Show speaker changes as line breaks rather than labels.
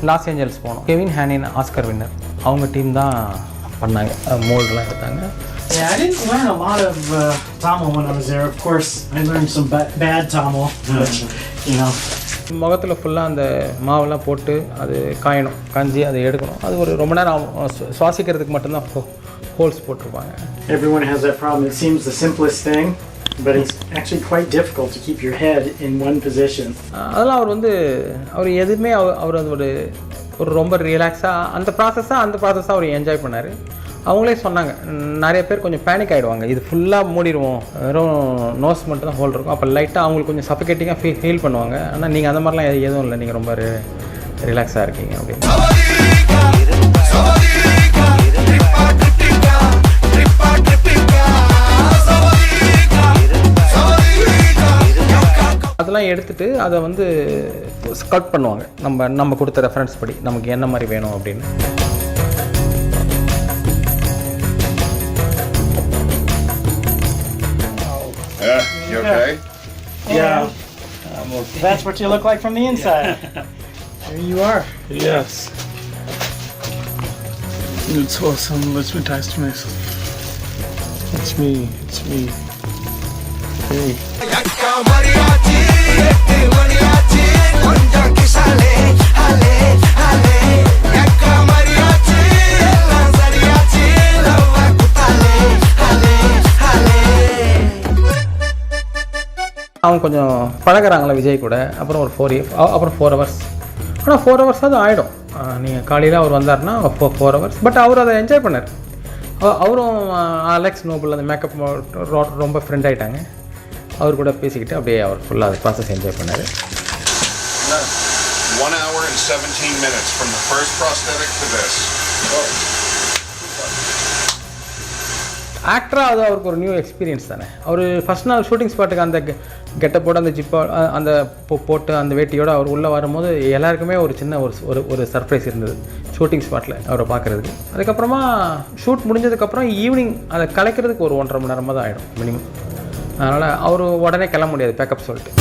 Los Angeles போனோம். Kevin ஹேனின் Oscar winner அவங்க team தான் பண்ணாங்க, மோல்டெலாம் எடுத்தாங்க.
Yeah, I didn't learn a lot of Tamil when I was there. Of course, I learned some bad Tamil, but, you know.
முகத்தில் ஃபுல்லாக அந்த மாவெல்லாம் போட்டு அது காயணும், காஞ்சி அதை எடுக்கணும். அது ஒரு ரொம்ப நேரம் சுவாசிக்கிறதுக்கு மட்டும்தான் ஹோல்ஸ் போட்டிருப்பாங்க.
Everyone has that problem. It seems the simplest thing, but it's actually quite difficult to keep your head in one position.
அதெல்லாம் அவர் எதுவுமே அவர் அது ஒரு ரொம்ப ரிலாக்ஸாக அந்த ப்ராசஸாக அவர் என்ஜாய் பண்ணார். அவங்களே சொன்னாங்க, நிறைய பேர் கொஞ்சம் பேனிக் ஆகிடுவாங்க, இது ஃபுல்லாக மூடிடுவோம், வெறும் நோஸ் மட்டும் தான் ஹோல் இருக்கும், அப்போ லைட்டாக அவங்களுக்கு கொஞ்சம் சஃபிகேட்டிங்காக ஃபீல் பண்ணுவாங்க. ஆனால் நீங்கள் அந்த மாதிரிலாம் எதுவும் இல்லை, நீங்கள் ரொம்ப ரிலாக்ஸாக இருக்கீங்க அப்படின்னு. அதெல்லாம் எடுத்துகிட்டு அதை ஸ்கல்ப்ட் பண்ணுவாங்க, நம்ம கொடுத்த ரெஃபரன்ஸ் படி நமக்கு என்ன மாதிரி வேணும் அப்படின்னு.
You okay?
Yeah. That's what you look like from the inside. Here you are.
Yes. It's awesome. Let me taste myself. It's me. Hey.
அவங்க கொஞ்சம் பழகிறாங்களே விஜய் கூட. அப்புறம் ஒரு 4 hours. ஆனால் 4 hours அது ஆகிடும். நீங்கள் காலையில் அவர் வந்தார்னா 4 hours. பட் அவர் அதை என்ஜாய் பண்ணார். அவரும் அலெக்ஸ் நோபல் அந்த மேக்கப் ரொம்ப ஃப்ரெண்ட் ஆகிட்டாங்க. அவர் கூட பேசிக்கிட்டு அப்படியே அவர் ஃபுல்லாக அந்த ப்ராசஸ் என்ஜாய் பண்ணார்.
1 hour and 17 minutes from the first prosthetic to this.
ஆக்டராக அது அவருக்கு ஒரு நியூ எக்ஸ்பீரியன்ஸ் தானே. அவர் ஃபஸ்ட் நாள் ஷூட்டிங் ஸ்பாட்டுக்கு அந்த கெட்டப்போடு அந்த அந்த போட்டு அந்த வேட்டியோடு அவர் உள்ளே வரும்போது எல்லாருக்குமே ஒரு சின்ன ஒரு சர்ப்ரைஸ் இருந்தது ஷூட்டிங் ஸ்பாட்டில் அவரை பார்க்குறதுக்கு. அதுக்கப்புறமா ஷூட் முடிஞ்சதுக்கப்புறம் ஈவினிங் அதை கலைக்கிறதுக்கு ஒரு 1.5 மணி நேரமாக தான் ஆகிடும் மினிமம். அதனால் அவர் உடனே கிளம்ப முடியாது பேக்கப் சொல்லிட்டு.